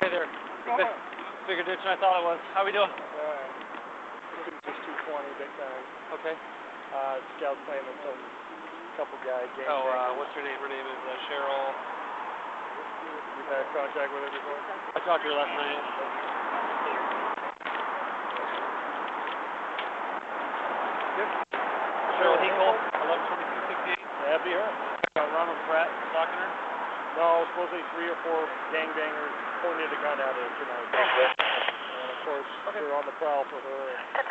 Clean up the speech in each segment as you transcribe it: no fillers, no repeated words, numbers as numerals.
Hey there. Bigger ditch than I thought it was. How we doing? Just 220, big time. Okay. Scout playing with some couple guys. What's her name? Her name is Cheryl. You've had contact with her before? I talked to her last night. Yep. Cheryl Hinkle, 112268. That'd be her. Ronald Pratt stalking her? No, supposedly 3 or 4 gangbangers pointed a gun at her tonight. And of course, they're on the prowl for her. I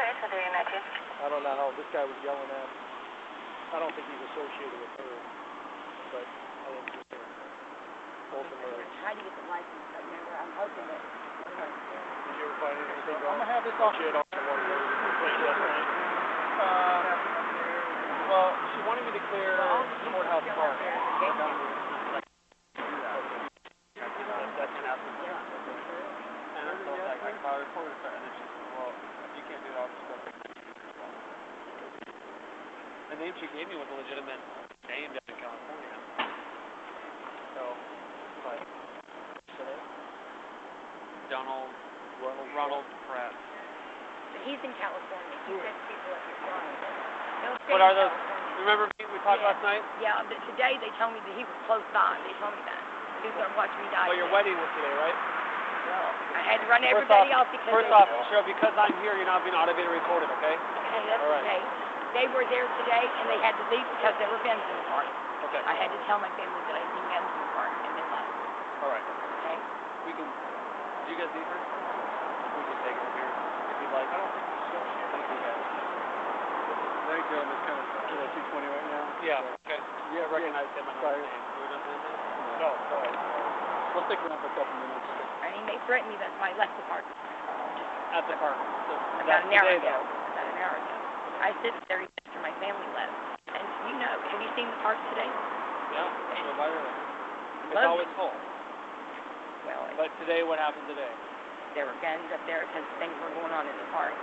don't know how this guy was yelling at. I don't think he's associated with her, but I think he's ultimately. Trying to get the license plate number. I'm hoping that. Did you ever find anything I'm gonna have this off. Legit on the one where you played last night? Well, she wanted me to clear Courthouse Park. That's an absolute. And I told her, I called her and then she said, well, if you can't do it, I'll just go pick it up. The name she gave me was a legitimate name down in California. So, but Ronald Pratt. He's in California. He sends people up his line. What are those? Remember we talked last night? Yeah, but today they told me that he was close by. They told me that. He was going to watch me die. Well, your wedding was today, right? Well, I had to run everybody off because First off, Cheryl, because I'm here, you're not being automated recorded, okay? Okay, that's all right. Okay. They were there today, and they had to leave because there were guns in the park. Okay. I had to tell my family that I seen guns in the park, and they left. All right. Okay? We can. Do you guys need her? We can take her here if you'd like. I don't think so. Thank you guys. That gentleman's kind of kilo 220 right now. Yeah. Okay. Yeah, I recognize him. I know his name. We're not doing that? No. We'll stick around for a couple minutes. I mean, they threatened me. That's why I left the park. At the park. So About an hour today, ago. though. About an hour ago. I sit there after my family left. And you know, have you seen the park today? Yeah. So by the way, it's Love always it. full. Well, But today, what happened today? there were guns up there because things were going on in the park.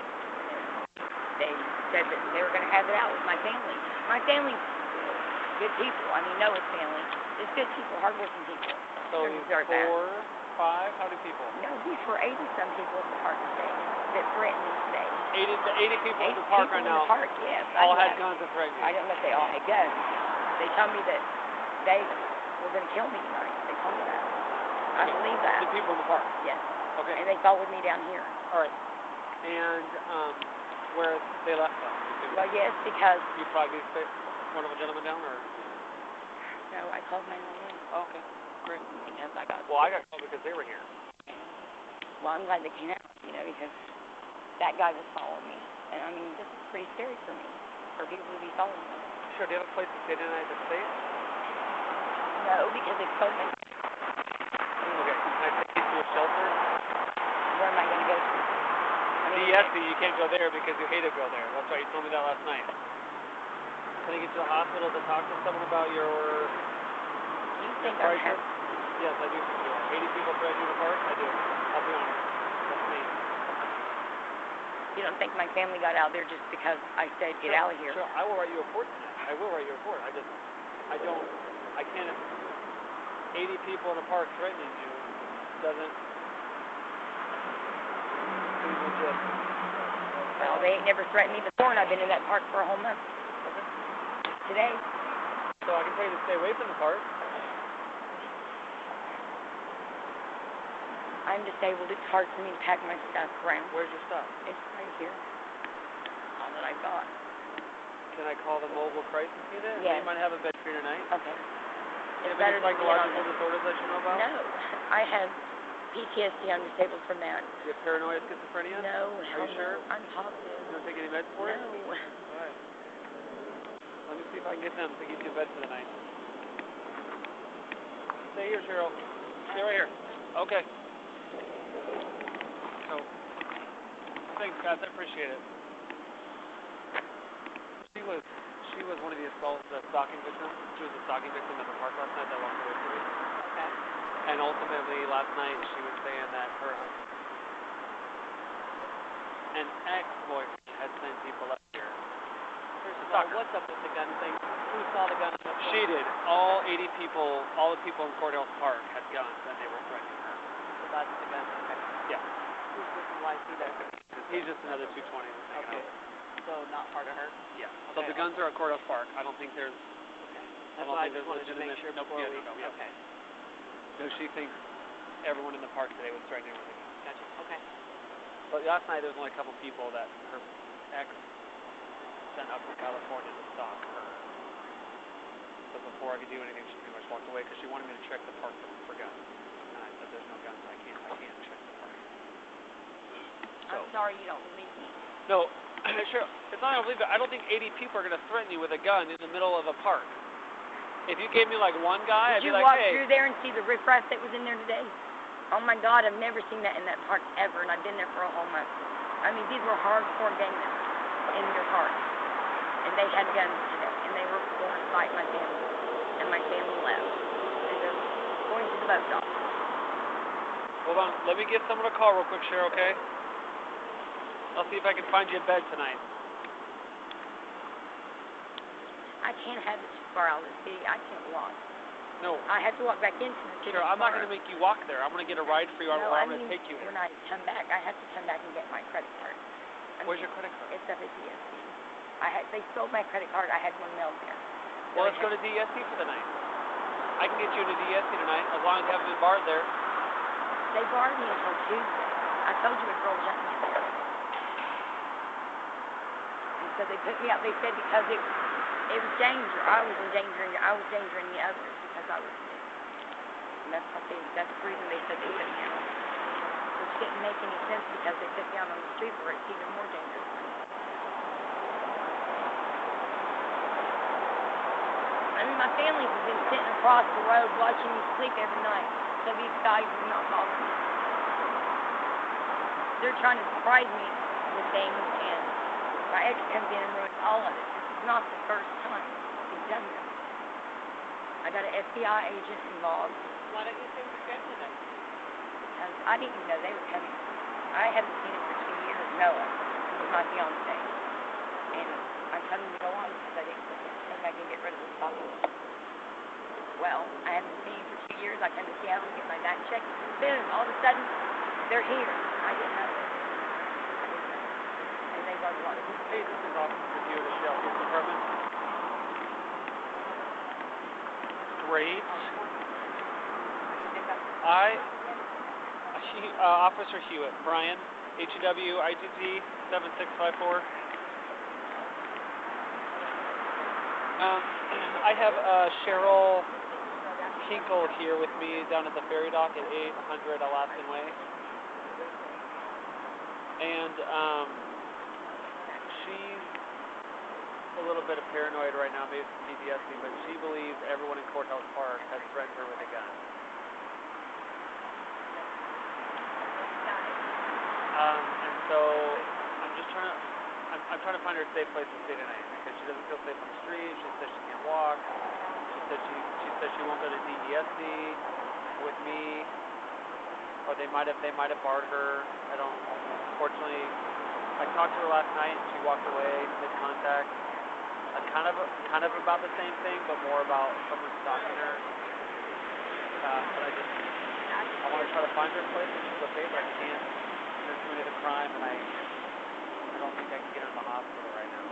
They said that they were going to have it out with my family. My family's good people. I mean, Noah's family. It's good people, hardworking people. So They're 4, 5, how many people? No, these were 80-some people in the park today that threatened me today. 80 people in the park right now. In the park, yes. All had guns and threatened you. I don't know if they all had guns. They told me that they were going to kill me tonight. They told me that. I believe that. The people in the park? Yes. Okay. And they followed me down here. All right. And where they left them? Well, yes, because... You probably one of a gentleman down, or? No, I called 911. Oh, okay. Great. Because I got... Well, I got called because they were here. Well, I'm glad they came out, you know, because that guy was following me. And, I mean, this is pretty scary for me, for people to be following me. Sure. Do you have a place to stay tonight that's safe? No, because they told me... Okay. Can I take you to a shelter? Where am I going to go to? DSC, you can't go there because you hate to go there. That's why you told me that last night. Can I get you to the hospital to talk to someone about your... You think I have... Yes, I do think you do. 80 people threatened you in the park? I do. I'll be honest. That's me. You don't think my family got out there just because I said, get out of here? Sure, I will write you a report tonight. I will write you a report. I can't... 80 people in a park threatening you doesn't... Well, they ain't never threatened me before, and I've been in that park for a whole month. Okay. Today. So I can tell you to stay away from the park. I'm disabled. It's hard for me to pack my stuff around. Where's your stuff? It's right here. All that I've got. Can I call the mobile crisis unit? Yes. They might have a bed for you tonight. Okay. It's better any psychological disorders that you know about? No. I have PTSD. I'm disabled from that. You have paranoid schizophrenia? No. Are you sure? I'm positive. You don't take any meds for it? No. All right. Let me see if I can get them to get you a bed for the night. Stay here, Cheryl. Stay right here. Okay. So, thanks, guys. I appreciate it. She was one of the stalking victims. She was a stalking victim at the park last night that walked away from me. Okay. And ultimately, last night, she was saying that her an ex-boyfriend had sent people up here. What's up with the gun thing? Who saw the gun? She did. All 80 people, all the people in Courthouse Park had guns, and they were threatening her. That's the gun. Okay. Yeah. Who's this and why is he there? He's just another 220 that's hanging Okay. out. So not hard to hurt? Yeah. So Okay. the guns are at Courthouse Park. I don't think there's... Okay. I That's don't why I think just there's wanted to make sure legitimate... before we... Yeah. Okay. No, she thinks everyone in the park today was threatening her with a gun. Gotcha. Okay. But last night there was only a couple people that her ex sent up from California to stalk her. But before I could do anything, she pretty much walked away because she wanted me to check the park for guns. And I said, there's no guns. I can't check the park. So, I'm sorry you don't believe me. no, sure. It's not I don't believe it. I don't think 80 people are going to threaten you with a gun in the middle of a park. If you gave me like one guy, I'd be like, hey. Did you walk through there and see the riffraff that was in there today? Oh my God, I've never seen that in that park ever, and I've been there for a whole month. I mean, these were hardcore gang members in your park, and they had guns today, and they were going to fight my family, and my family left, and they're going to the bus stop. Hold on, let me give someone a call real quick, Cheryl, okay? I'll see if I can find you a bed tonight. I can't have it too far out of the city. I can't walk. No. I have to walk back into the city. Cheryl, I'm not going to make you walk there. I'm going to get a ride for you, or I'm going to take you when there. I come back, I have to come back and get my credit card. Where's your credit card? It's up at DSC. They stole my credit card. I had one mailed there. Well, let's go to DSC for the night. I can get you into DSC tonight, as long as you haven't been barred there. They barred me until Tuesday. I told you a girl jumped me in there. And so they put me out. They said because it was danger. I was endangering the others because I was sick. And that's the reason they said they put me out. Which didn't make any sense because they put me out on the street where it's even more dangerous. I mean, my family has been sitting across the road watching me sleep every night, so these guys do not bother me. They're trying to surprise me with things, and my ex comes in and ruins all of it. This is not the first time he's done this. I got an FBI agent involved. Why don't you think you're good today? Because I didn't even know they were coming. I haven't seen him for 2 years. Noah was my fiance. And I told him to go on because I didn't think I could get rid of this problem. Well, I haven't seen him for 2 years. I come to Seattle and get my back checked. Boom, all of a sudden, they're here. I didn't know this. And they got what? Hey, this is Officer with you at the Shell Police Department. Great. Officer Hewitt, Brian, HEW, ITZ, 7654. I have Cheryl Kinkle here with me down at the ferry dock at 800 Alaskan Way. And she's a little bit of paranoid right now, maybe some PTSD, but she believes everyone in Courthouse Park has threatened her with a gun. And so I'm just trying to, I'm trying to find her a safe place to stay tonight because she doesn't feel safe on the street. She says she can't walk. She says she won't go to DESC with me, or they might have barred her. I don't. Unfortunately, I talked to her last night and she walked away, made contact. Kind of about the same thing, but more about someone stalking her. But I want to try to find her a place where she's okay, but I can't. She's committed a crime, and I don't think I can get her in the hospital right now.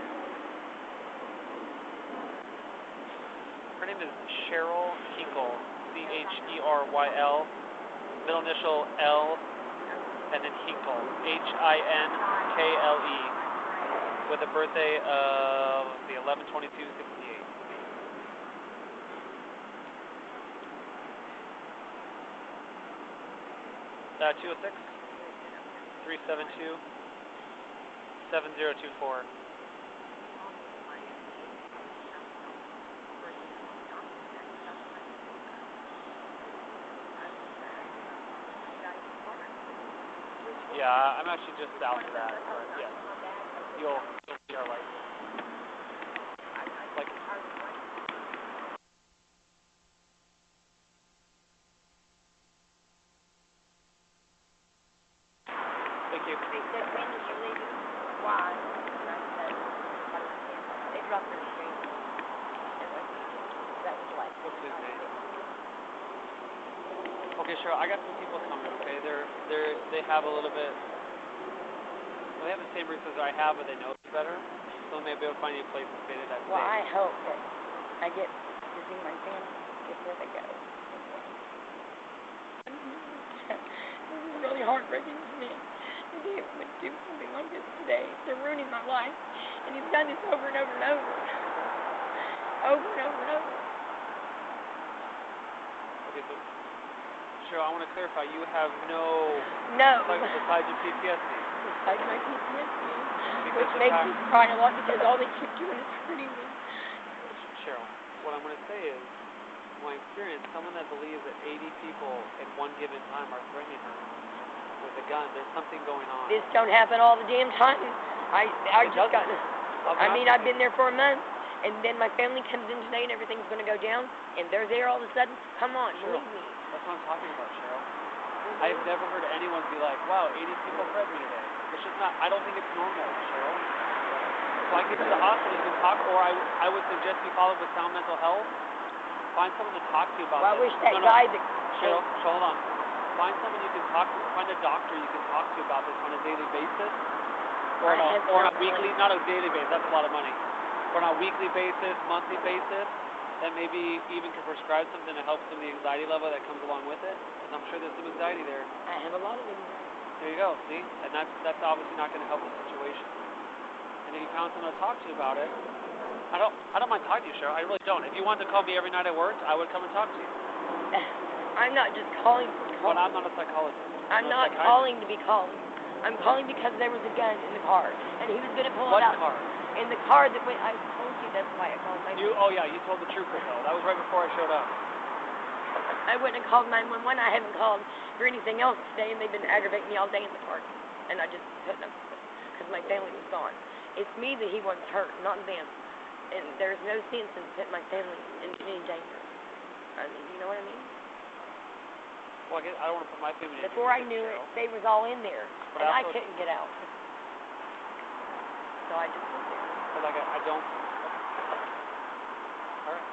Her name is Cheryl Kinkle, Cheryl, middle initial L, and then Hinkle, Hinkle, with a birthday of the 11/22/68. 206-372-7024. Yeah, I'm actually just south of that, but yes, you'll see our lights. Like, thank you. They said, when did you leave? Why? And I said, they dropped her in the street. That was like, What's his name? Okay, sure. I got some people coming. Okay, they have a little bit. Well, they have the same roots as I have, but they know it's better. So maybe they'll find you a place to stay that Well, I hope that I get to see my family before they go. This is really heartbreaking to me. That he would do something like this today. They're ruining my life. And he's done this over and over and over. Over and over and over. Okay, so Cheryl, I want to clarify. You have no. Besides your PTSD. Besides my PTSD, which makes me cry a lot because all they keep doing is hurting me. Cheryl, what I'm going to say is, in my experience, someone that believes that 80 people at one given time are threatening her with a gun, there's something going on. This don't happen all the damn time. I just got. I mean, I've been there for a month, and then my family comes in today, and everything's going to go down, and they're there all of a sudden. Come on, Cheryl, believe me. That's what I'm talking about, Cheryl. I've never heard anyone be like, wow, 80 people threatened me today. It's just not, I don't think it's normal, Cheryl. So I get to the hospital, you can talk, or I would suggest you follow up with Sound Mental Health. Find someone to talk to you about Well, I this. wish that guy that... Cheryl, hold on. Find someone you can talk to, find a doctor you can talk to about this on a daily basis. Or on a weekly, not a daily basis, that's a lot of money. Or on a weekly basis, monthly basis, that maybe even can prescribe something to help some of the anxiety level that comes along with it. Because I'm sure there's some anxiety there. I have a lot of anxiety. There you go, see? And that's obviously not going to help the situation. And if you found someone to talk to you about it, I don't mind talking to you, Cheryl. I really don't. If you wanted to call me every night at work, I would come and talk to you. I'm not just calling for calling. But I'm not a psychologist. I'm not calling to be calling. I'm calling because there was a gun in the car, and he was going to pull it out. What car? In the car that went, I told you that's why I called my Oh yeah, you told the trooper though. That was right before I showed up. I wouldn't have called 911. I haven't called for anything else today, and they've been aggravating me all day in the park. And I just couldn't have, because my family was gone. It's me that he wants hurt, not them. And there's no sense in putting my family in any danger. I mean, you know what I mean? Well, I guess I don't want to put my family in danger. Before I knew it, they was all in there, and I couldn't get out. So I just went there. But like, I don't... All right.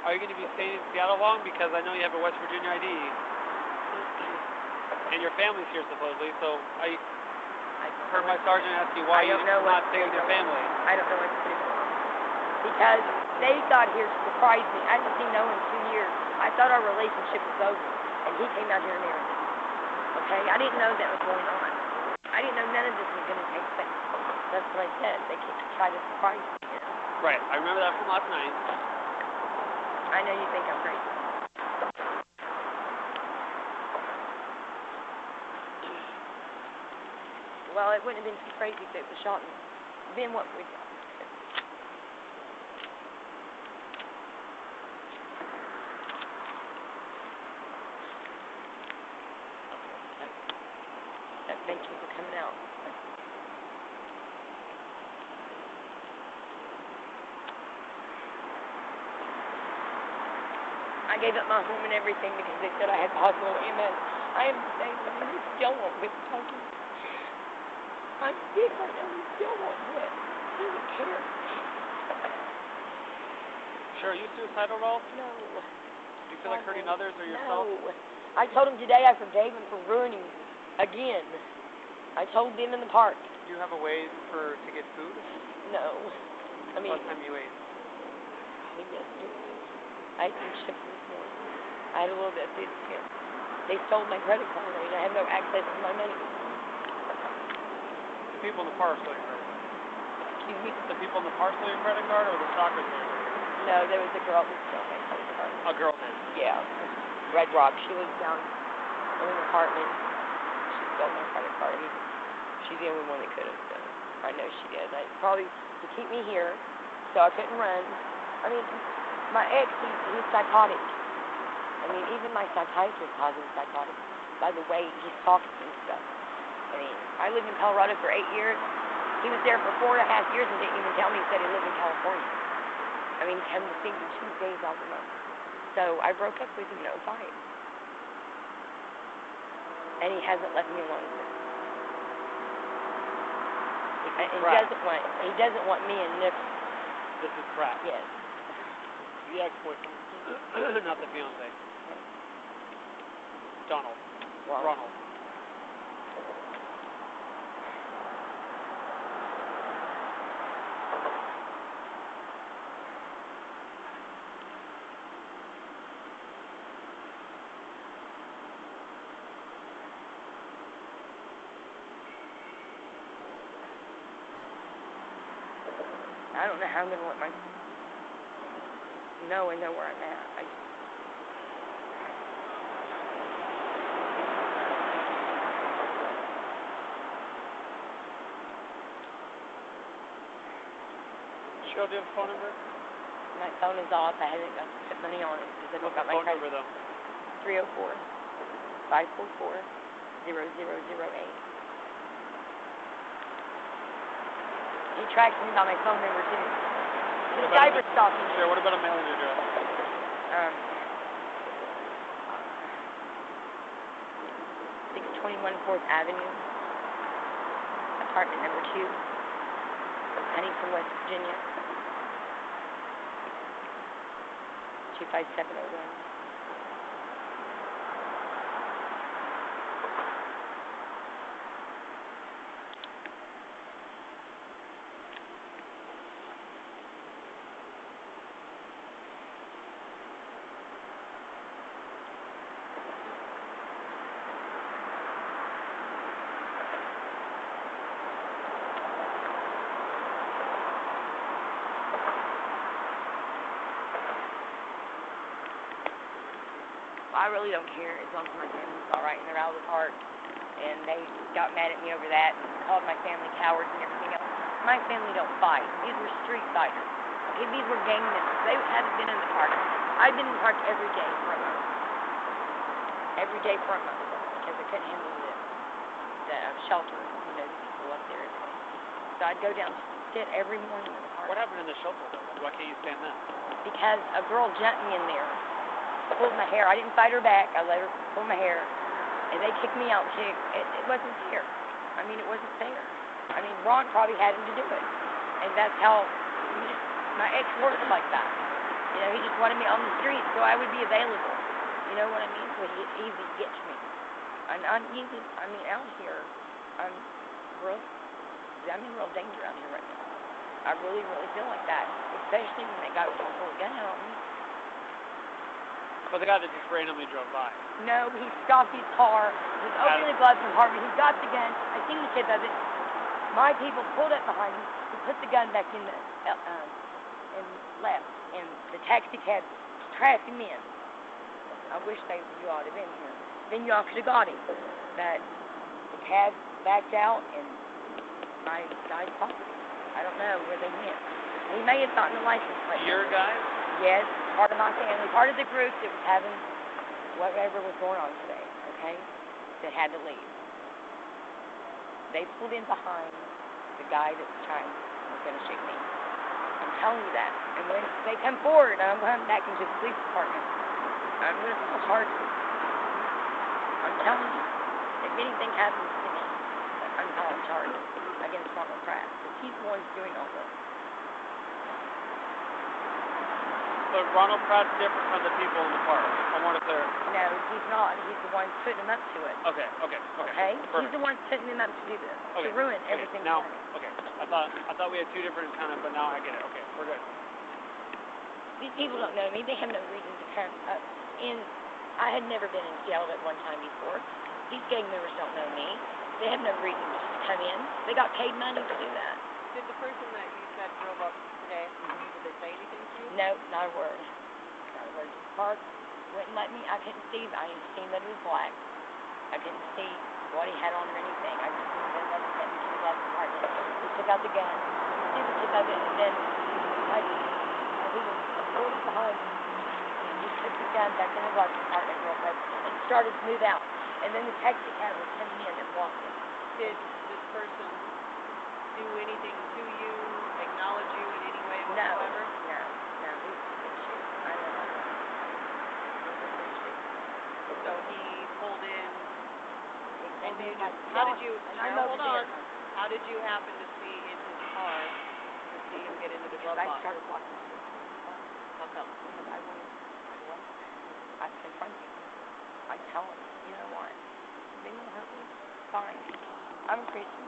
Are you going to be staying in Seattle long? Because I know you have a West Virginia ID. And your family's here supposedly, so I heard my sergeant ask you why you're not staying with your family. I don't know what to do. Because they got here to surprise me. I hadn't seen Noah in 2 years. I thought our relationship was over, and he came out here and married me. Okay? I didn't know that was going on. I didn't know none of this was going to take place. That's what I said. They tried to surprise me. You know? Right. I remember that from last night. I know you think I'm crazy. Well, it wouldn't have been too crazy if it was shot. Then what would we do? Thank you for coming out. I gave up my home and everything because they said I had possible MS. I am disabled and they still won't quit talking. I'm sick right now. They still won't quit. He doesn't care. Sure, are you suicidal at all? No. Do you feel like hurting others or yourself? No. I told him today I forgave him for ruining me. Again. I told them in the park. Do you have a way to get food? No. I mean... Last time you ate? Probably yesterday. I ate some chips this morning. I had a little bit of food stamps. They stole my credit card and I have no access to my money. The people in the park stole your credit card? Excuse me? The people in the park stole your credit card or the stalker stole your credit card? No, there was a girl that stole my credit card. A girl did? Yeah. Red Rock. She lives down in an apartment. She stole my credit card. She's the only one that could have done it. I know she did. Probably to keep me here so I couldn't run. I mean, my ex, he's psychotic. I mean, even my psychiatrist calls him psychotic by the way he talks and stuff. I mean, I lived in Colorado for 8 years. He was there for 4.5 years and didn't even tell me he said he lived in California. I mean, he comes to see me 2 days out the month. So I broke up with him in 2005. And he hasn't left me alone since. And he doesn't want me in this. This is crap. Yes. The ex-boyfriend. Not the fiance. Donald. Ronald. I don't know how I'm going to let my... know and know where I'm at. Cheryl, do you have a phone number? My phone is off. I haven't got to put money on it because I don't got my phone number, though? 304-544-0008. He tracks me by my phone number, too. He's cyber stalking me. Sure, what about a mailing address? 621 4th Avenue, apartment number 2, Huntington, West Virginia, 25701. I really don't care as long as my family's all right and they're out of the park. And they got mad at me over that and called my family cowards and everything else. My family don't fight. These were street fighters. Okay, these were gang members. They haven't been in the park. I've been in the park every day for a month. Every day for a month because I couldn't handle the shelter, you know, the people up there. So I'd go down to sit every morning in the park. What happened in the shelter, though? Why can't you stand that? Because a girl jumped me in there. Pulled my hair. I didn't fight her back. I let her pull my hair. And they kicked me out, too. It wasn't fair. I mean, it wasn't fair. I mean, Ron probably had him to do it. And that's how my ex worked like that. You know, he just wanted me on the street so I would be available. You know what I mean? So he easy get to me. And I'm easy, I mean, out here, I'm in real danger out here right now. I really, really feel like that. Especially when that guy was going to pull a gun out on me. But the guy that just randomly drove by. No, he stopped his car. He was opening the gloves from Harvey. He got the gun. I seen the tip of it. My people pulled up behind him. He put the gun back in the and left. And the taxi cab trapped him in. I wish you all would have been here. Then you all could have got him. But the cab backed out and my guys followed him. I don't know where they went. He may have gotten the license plate. Your guys? Yes, part of my family, part of the group that was having whatever was going on today, okay, that had to leave. They pulled in behind the guy that was going to shoot me. I'm telling you that. And when they come forward, I'm going back into the police department. I'm going to file charges. I'm telling you, if anything happens to me, I'm filing charges against Ronald Pratt, because he's the one doing all this. But Ronald Pratt's different from the people in the park. I want to clear. No, he's not. He's the one putting him up to it. Okay. Okay? He's the one putting him up to do this. To ruin everything now, for me. Okay. I thought we had two different but now I get it. Okay, we're good. These people don't know me. They have no reason to come up. And I had never been in Seattle at one time before. These gang members don't know me. They have no reason to just come in. They got paid money to do that. Did the person that you said drove up today, did they say anything to you? No, not a word. Not a word. Just parked, wouldn't let me. I couldn't see. I didn't see that it was black. I couldn't see what he had on or anything. I just knew that let me get into the glove compartment. He took out the gun. See the tip of it, and then he was pulled behind me. And he took the gun back in the glove compartment real quick and started to move out. And then the taxi cab was coming in and walking. Did this person do anything to you, acknowledge you in any way whatsoever? No, he's a good shit. I know that. He's a good shit. So he pulled in, And then how did you, and I'm Cheryl, over hold on, there. how did you happen to see in his car to see him get into the glove I box? started walking. How him? Because I wouldn't away. I confront him. I tell him, you know what? They won't hurt me. Fine. I'm a Christian.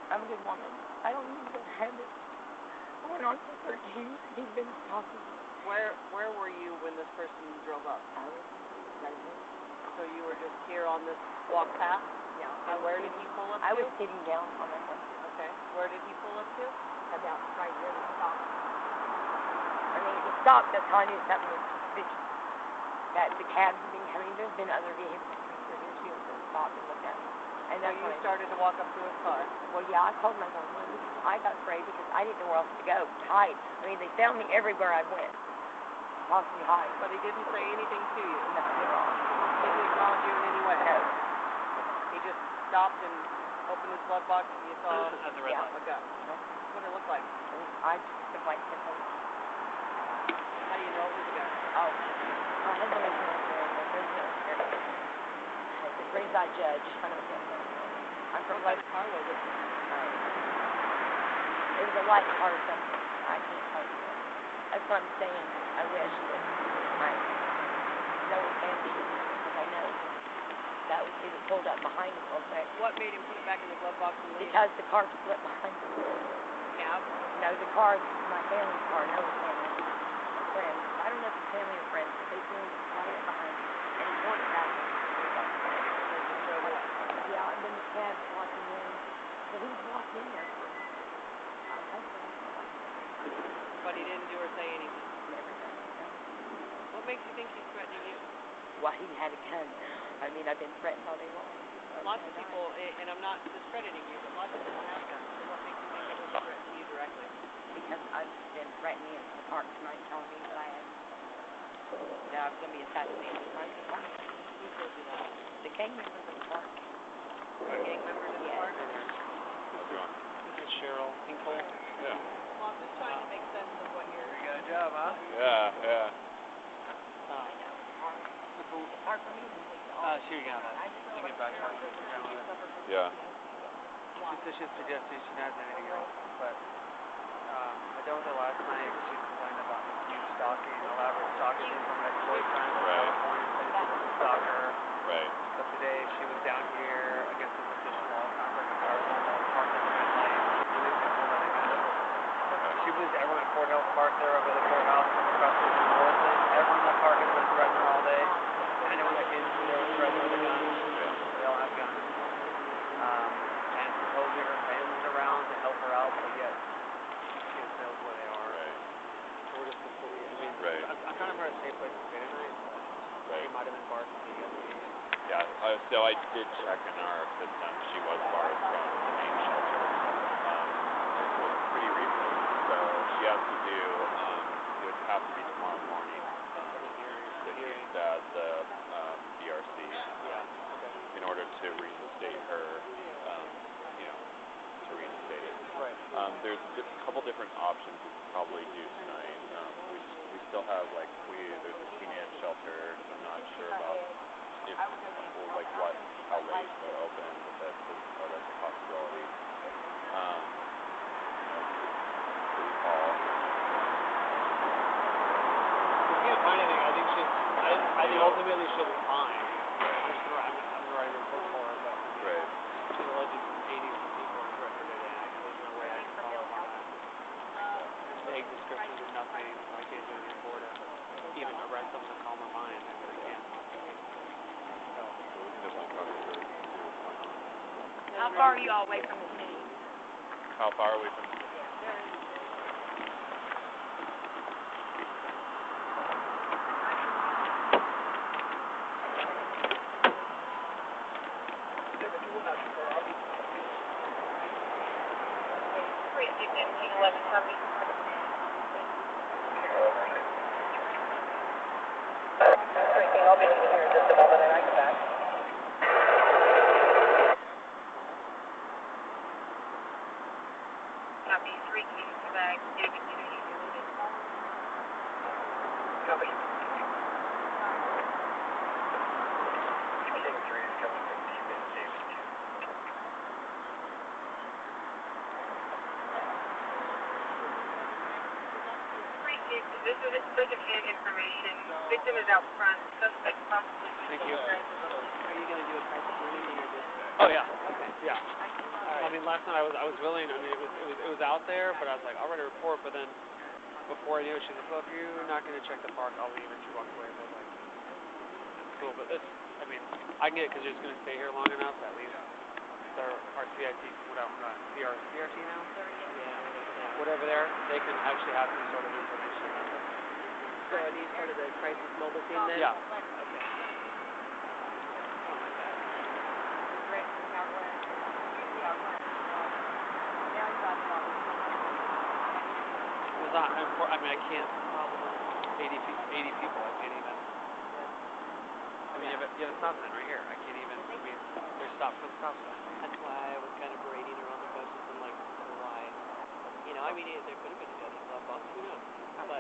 I'm a good woman. I don't need to have this. I went on for 13. He's been talking. Where were you when this person drove up? I was present. So you were just here on this walk path? Yeah. And where did he pull up to? I was sitting down on my horse. Okay. Where did he pull up to? About right where he stopped. I mean, he stopped. That's how I knew something was suspicious. That the cabs had been coming. There's been other vehicles coming through his field that stopped and looked at me. And So you started to walk up to his car? Well, yeah, I told him I was going to leave. I got afraid because I didn't know where else to go. Tight. I mean, they found me everywhere I went. Possibly hide. But he didn't say anything to you? Nothing at all. He didn't acknowledge you in any way? No. He just stopped and opened his glove box and you saw At the red light. a gun? What did it look like? I just like to know. How do you know it was a gun? Oh, my husband was military. My friend's military. It's a pretty bad judge. I don't know. I'm from What kind of car was it? It was a white car or something. I can't tell you. That's what I'm saying. I wish that I know his family because I know that was he was pulled up behind him real quick. What made him put it back in the glove box and leave? Because the car split behind him. Cab? No, the car, my family's car, no family. Friends. I don't know if it's family or friends, but they threw it right behind him. And he pulled it back. So he just drove away? Yeah, and then the cab walking in. So he was walking in there for my husband. But he didn't do or say anything? Never done it. What makes you think he's threatening you? Well, he had a gun. I mean, I've been threatened all day long. Lots of people, and I'm not discrediting you, but lots of people have guns. So what makes you think it was a threat to you directly? Because I've been threatening in the park tonight, telling me that I was going to be assassinated tonight in the park. Who told you that? The gang members in the park. Gang members in the Yes. park? How's it going? This is Cheryl Hinkle. Yeah. Well, I'm just trying to make sense of what you're... You got a job, huh? Yeah. The park for me. She was gonna get back to her. Yeah. She said she'd suggested she not has anything else, but I dealt with her last night. She complained about me stalking, elaborate stalking from an ex-boyfriend in Right. California. Said he didn't stalk her. Right. But today she was down here against the petition wall. Sounds like a car parked at the red light. Police had pulled out a gun. She believes everyone at Fort Hills Park there over the courthouse across the Morrison. Everyone in that park has been threatening her all day. And when the kids were there with threatening with a gun. They all have guns. And supposedly her family's around to help her out, but yet she just knows where they are. Right. So we're just confused. I mean, Right. I'm trying to find a safe place to stay tonight. Right. She might have been barred from the Yeah. So I did check in our system. She was barred from the main shelter. This was pretty recent. So she has to do. It would have to be tomorrow morning. The hearing at the BRC. In order to reinstate her. To reinstate it. Right. There's a couple different options we could probably do tonight. We still have there's a teenage shelter. I'm not sure about if how late they're open, but that's a possibility. City Hall. We can't find anything. I think ultimately she'll be fine. I'm writing a report for her, but Right. she's alleged aiding some people and threatened her today. There's no way I can follow up on that. Vague descriptions of nothing. I can't do anything for her to even arrest someone to calm her mind. I really can't. So, We can definitely talk to her, see what's going on. How far are you all away from the city? How far are we from the I'll be here in just a moment and I come back. Copy 3 keys to bag, David Kennedy, deleted. Copy. This Victim is out front. Suspect possibly. Thank you. Are you gonna do a crisis or anything or just? Oh yeah. Okay. Yeah. I mean, last night I was willing. I mean, it was out there, but I was like, I'll write a report. But then before I knew it, she's like, well, if you're not gonna check the park, I'll leave. And she walked away. So I was like, it's cool, but it's. I mean, I get it because you're just gonna stay here long enough. At least our CIT, CRT now. Yeah. Whatever they can actually have some sort of information. So are these part of the crisis mobile team then? Yeah. Okay. It was not. I mean, I can't. 80 people. I can't even. I mean, you have a stop sign right here. I can't even. I mean, there's stop sign. That's why I was kind of berating her on the coaches and like, why? You know, I mean, there could have been a deadly glove box. Who knows? But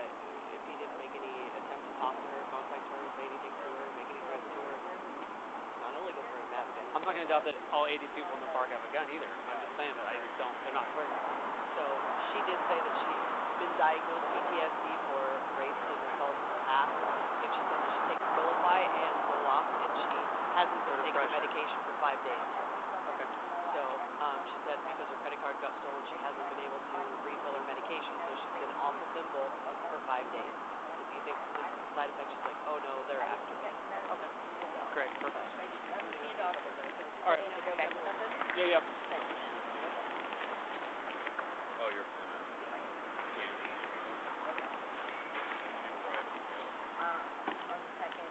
if he didn't make any attempt to talk to her, contact her, say anything to her, make any threats to her, it's not illegal for him to have a gun. I'm not going to doubt that all 80 people in the park have a gun either. I'm just saying that I just don't. They're not clear. So she did say that she's been diagnosed PTSD for rapes and assaults in the past. And she said that she takes Abilify and Zoloft, and she hasn't been taking the medication for 5 days. Okay. So she said because her credit card got stolen, she hasn't been able to refill her medication, so she's been off the symbol for 5 days. If you think this is a side effect, she's like, oh no, they're after me. Okay. Great. Perfect. All right. Okay. Yeah. Oh, you're fine. On the second,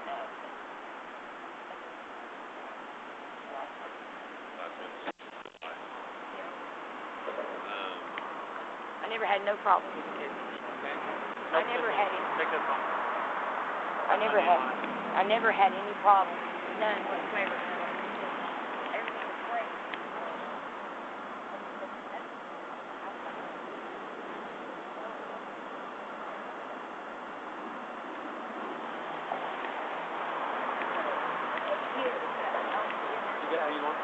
Last one's fine. I never had no problems with it. Okay. I never had any. Take this one. I never had any problems. None whatsoever. Everything was great. You get how you want?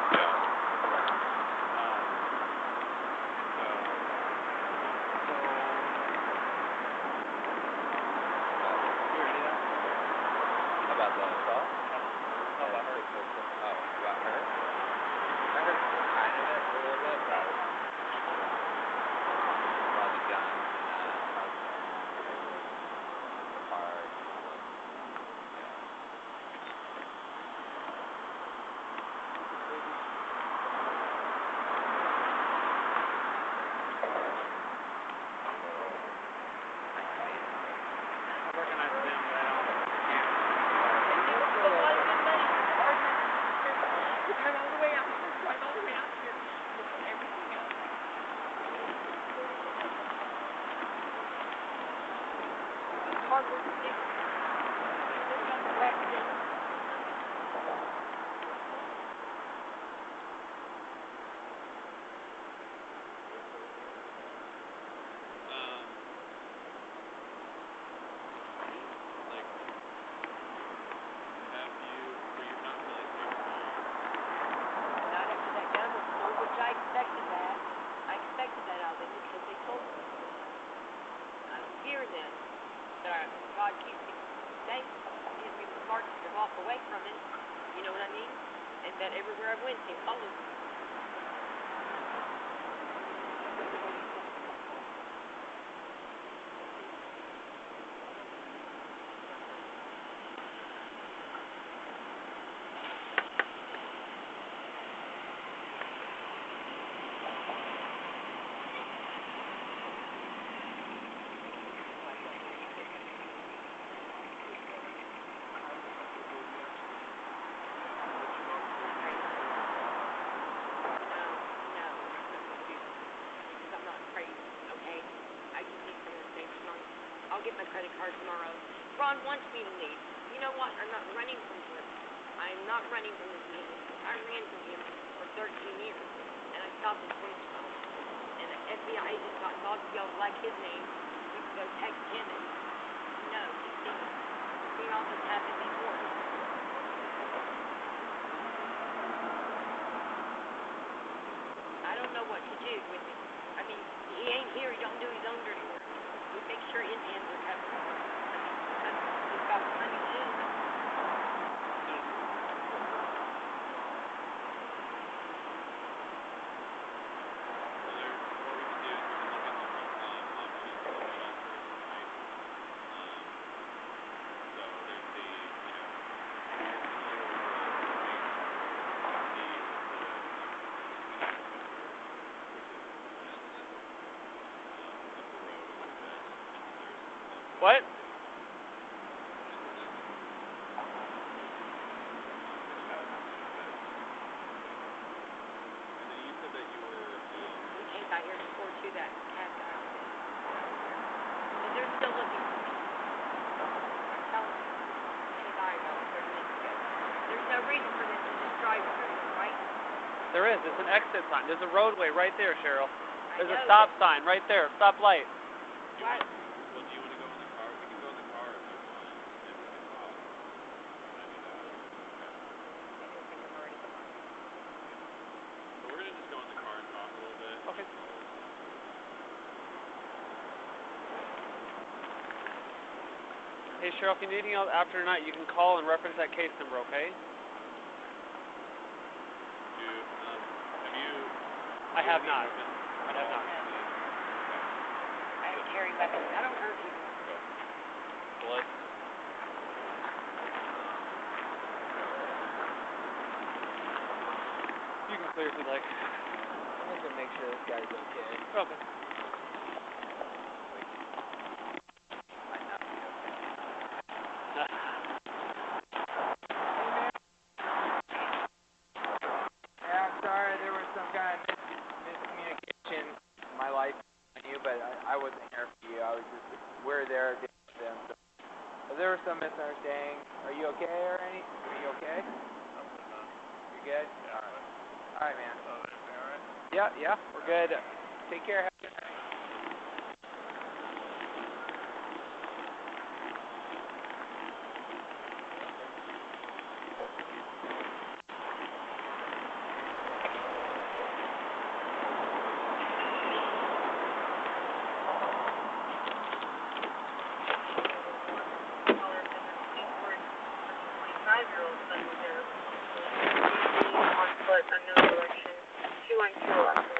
Yeah. How about the assault? How about her? Oh, about her? I heard kind of it a little bit, but about the gun and the park. I recognize them, but I don't. Turn all the way out. Right all the way out here. Everything else. Hardwood sticks. Back there. Like, were you not really Not after that gun was sold, which I expected that. I expected that out of them because they told me. I don't fear them, but God keeps me safe, gives me the smart to walk away from it. You know what I mean? And that everywhere I went, they followed me. I'll get my credit card tomorrow. Ron wants me to leave. You know what? I'm not running from him. I'm not running from this man. I ran from him for 13 years, and I stopped in 2012. And the FBI agent got involved. Y'all like his name. We could go text him and no, he's seen all this happen before. I don't know what to do with him. I mean, he ain't here. He don't do his own dirty work. We What? We came by here before too, that cat guy. And they're still looking for me. I'm telling you. She died about 30 minutes ago. There's no reason for them to just drive through here, right? There is. It's an exit sign. There's a roadway right there, Cheryl. There's a I know stop sign right there. Stop light. Right. Well, do you want to go in the car? We can go in the car if you want. If we can talk. So we're gonna just go in the car and talk a little bit. Okay. Hey, Cheryl, if you need anything else after tonight, you can call and reference that case number, okay? I have not. I have not. I don't carry weapons. I don't hurt people. Blood? You can clear if you'd like. I'm just gonna make sure this guy's okay. Okay. Yeah, I'm sorry, there was some kind of miscommunication in my life on you, but I wasn't here for you. We're there to with them. So there was some misunderstanding. Are you okay or anything? Are you okay? You good? All right, man. Yeah, we're good. Take care. On foot, unknown direction, 212 after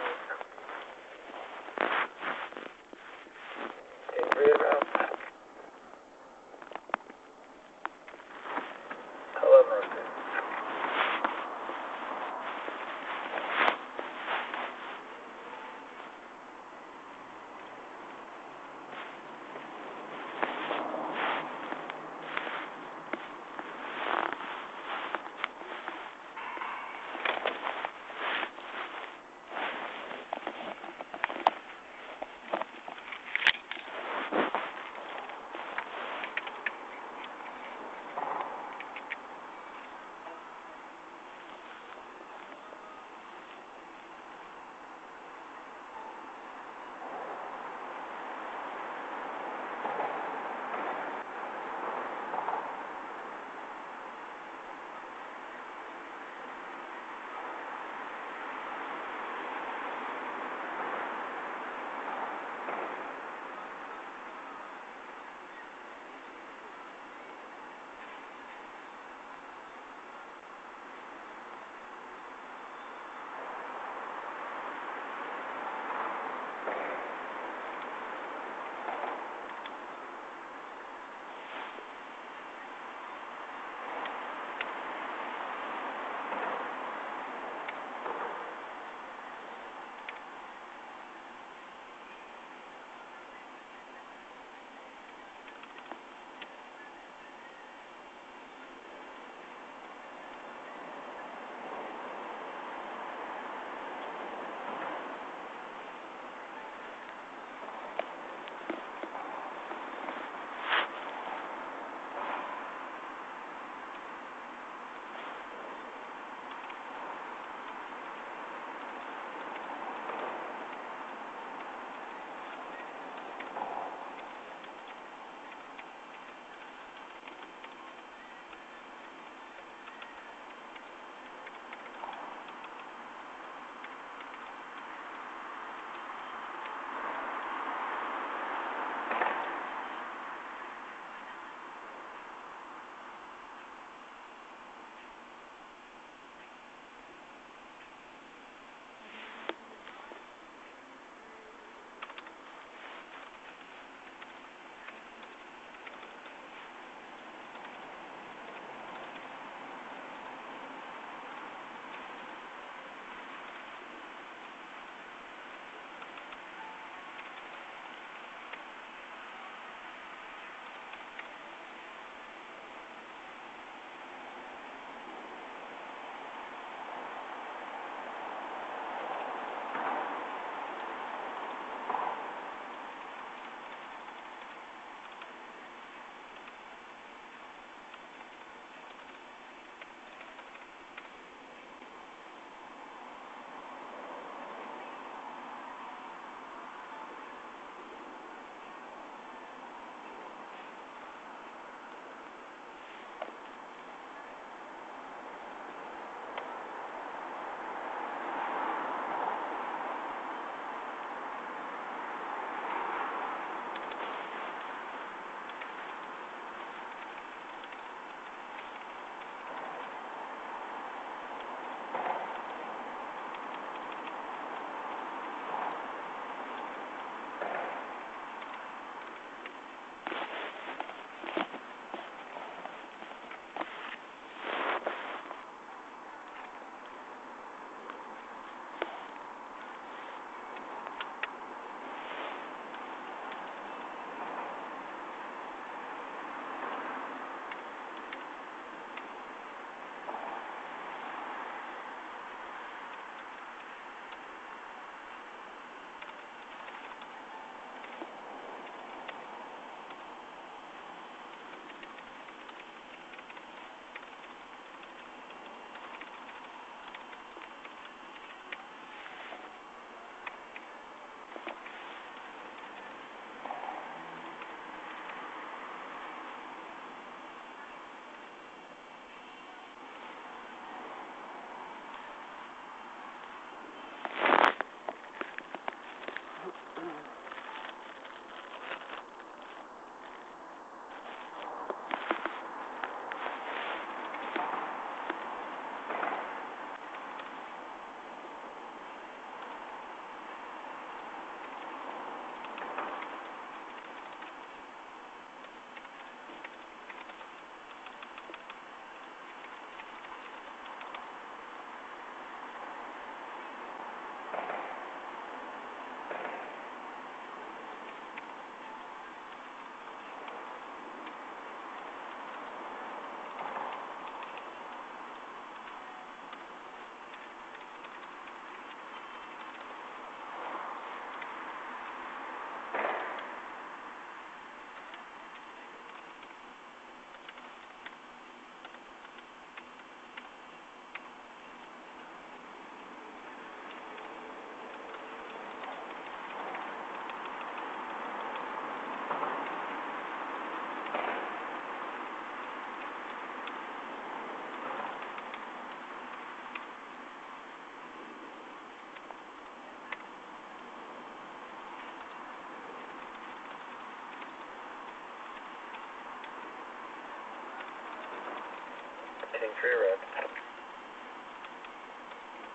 Taking 3 red.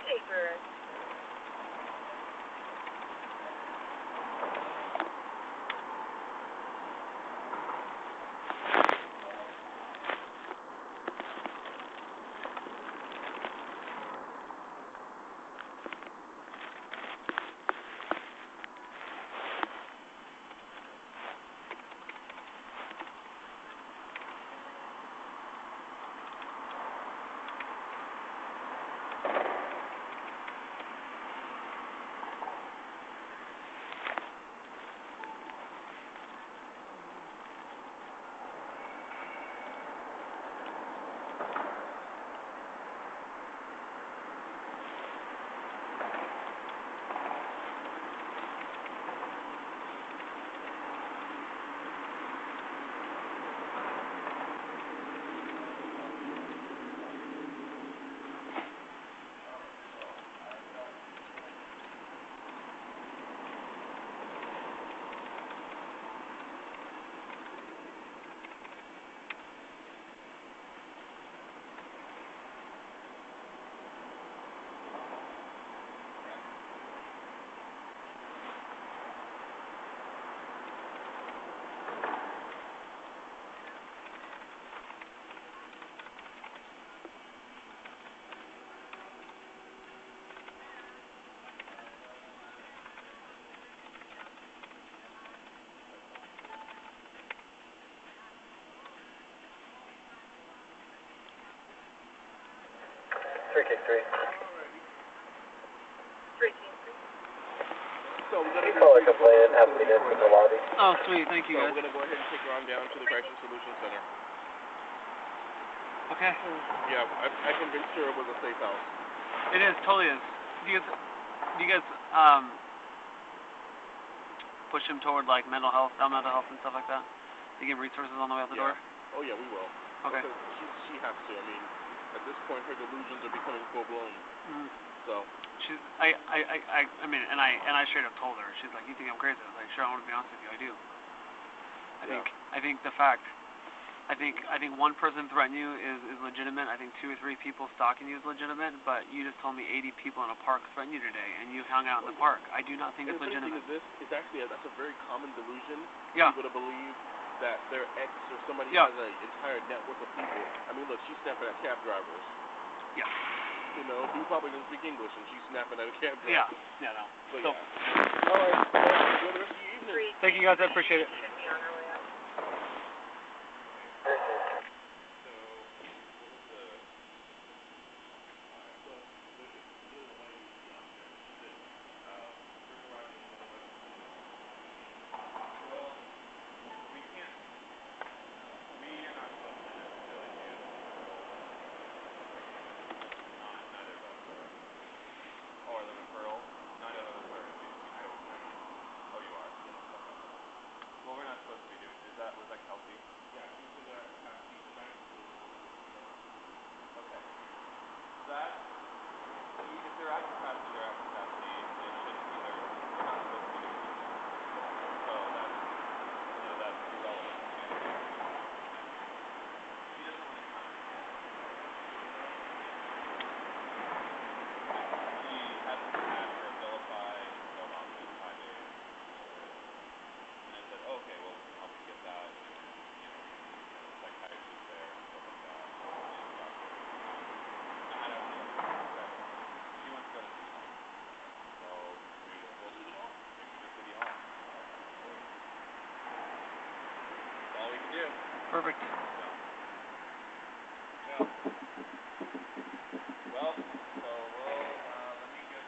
Take her. 3 kick 3. 3 So we're gonna Call a complaint, have me in the lobby. Oh, sweet. Thank you, So guys. we're gonna go ahead and take her on down to the Crisis Solution Center. Okay. Yeah, I convinced her it was a safe house. It is, totally is. Do you guys push him toward like mental health and stuff like that? Do you give resources on the way out the door? Oh yeah, we will. Okay. Because she has to. I mean, at this point, her delusions are becoming full blown. Mm-hmm. So. I mean, and I straight up told her. She's like, "You think I'm crazy?" I was like, "Sure, I want to be honest with you. I do." I think the fact. I think one person threatening you is legitimate. I think 2 or 3 people stalking you is legitimate. But you just told me 80 people in a park threatened you today, and you hung out in the park. I do not think it's legitimate. The funny thing is this is actually that's a very common delusion. Yeah. People to believe that their ex or somebody Yeah. has an entire network of people. I mean, look, she's snapping at cab drivers. Yeah. You know, he probably doesn't speak English, and she's snapping at a cab driver. Yeah. Yeah. No. But So. Yeah. All right. Enjoy the rest of your evening. Thank you guys. I appreciate it. Perfect. Well, so let me get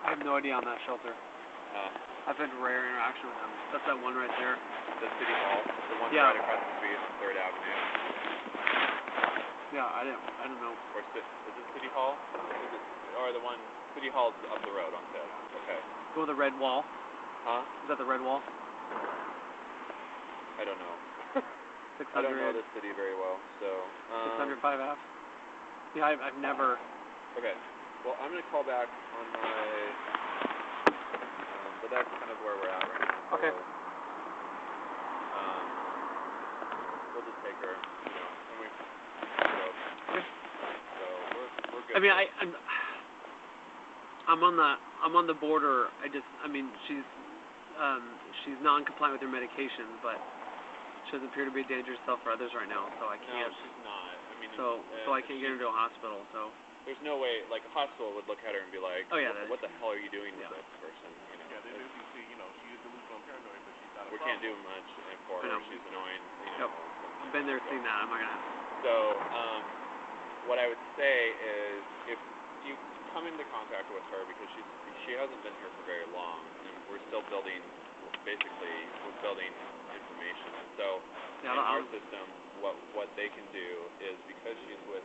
I have no idea on that shelter. I've had rare interaction with them. That's that one right there. The City Hall, the one Yeah. right across the street on 3rd Avenue. Yeah, I don't know. Or is it City Hall? Or the one, City Hall's up the road on 5th. Okay. Go with the red wall. Huh? Is that the red wall? I don't know. 600. I don't know the city very well, so. 605 Ave. Yeah, I've never. Okay. Well, I'm gonna call back on my. But that's kind of where we're at right now. Okay. So, we'll just take her, and we. So we're good. I mean, I'm on the border. She's non-compliant with her medication, but she doesn't appear to be a dangerous self for others right now, so I can't. No, she's not. I mean. So I can't get her to a hospital. So. There's no way, like, a hospital would look at her and be like, oh, yeah, what the hell are you doing with this person? Yeah, they basically see, she is delusional and paranoid, but she's not a we problem. can't do much for her. She's annoying, Yep. I've been there, seen that. I'm not gonna. So, what I would say is, if you come into contact with her, because she hasn't been here for very long, and we're still building information. And so, in our system, what they can do is, because she's with,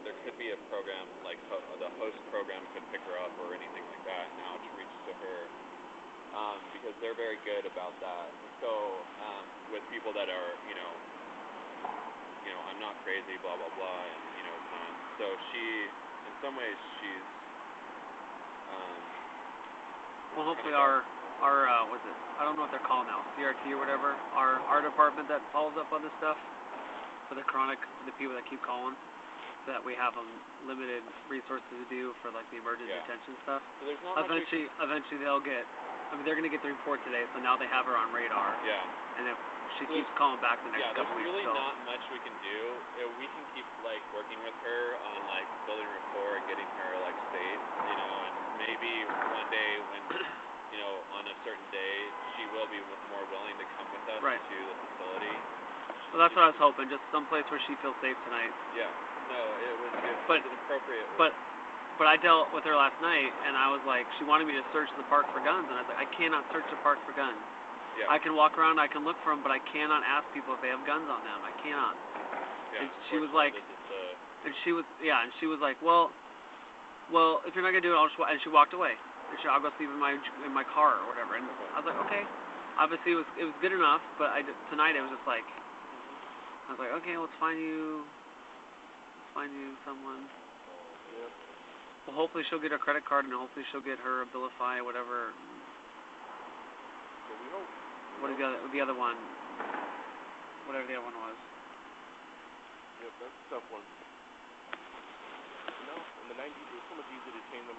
there could be a program, like the host program could pick her up or anything like that, and outreach to her, because they're very good about that. So, with people that are, I'm not crazy, blah, blah, blah, and, it's not. So she, in some ways, she's, well, hopefully our what's it? I don't know what they're called now, CRT or whatever. Our department that follows up on this stuff for the people that keep calling, so that we have limited resources to do for like the emergency detention stuff. So there's not Eventually they'll get. I mean, they're gonna get the report today, so now they have her on radar. Yeah. And if she keeps calling back the next couple weeks, there's really not much we can do. We can keep like working with her on like building rapport and getting her like safe, and maybe one day when, on a certain day, she will be more willing to come with us to the facility. Well, that's what I was hoping, just someplace where she feels safe tonight. Yeah. No, it was appropriate. But I dealt with her last night, and I was like, she wanted me to search the park for guns, and I was like, I cannot search the park for guns. Yeah. I can walk around, I can look for them, but I cannot ask people if they have guns on them. I cannot. Yeah. And she was like, she was like, well, if you're not gonna do it, I'll just. And she walked away. And I'll go sleep in my car or whatever. And I was like, okay. Obviously, it was good enough, but tonight it was just like, I was like, okay, let's find you someone. Yep. Well, hopefully she'll get her credit card, and hopefully she'll get her Abilify, whatever. So we hope. What is the other one? Whatever the other one was. Yep, that's a tough one. In the 90s, it was so much easier to chain them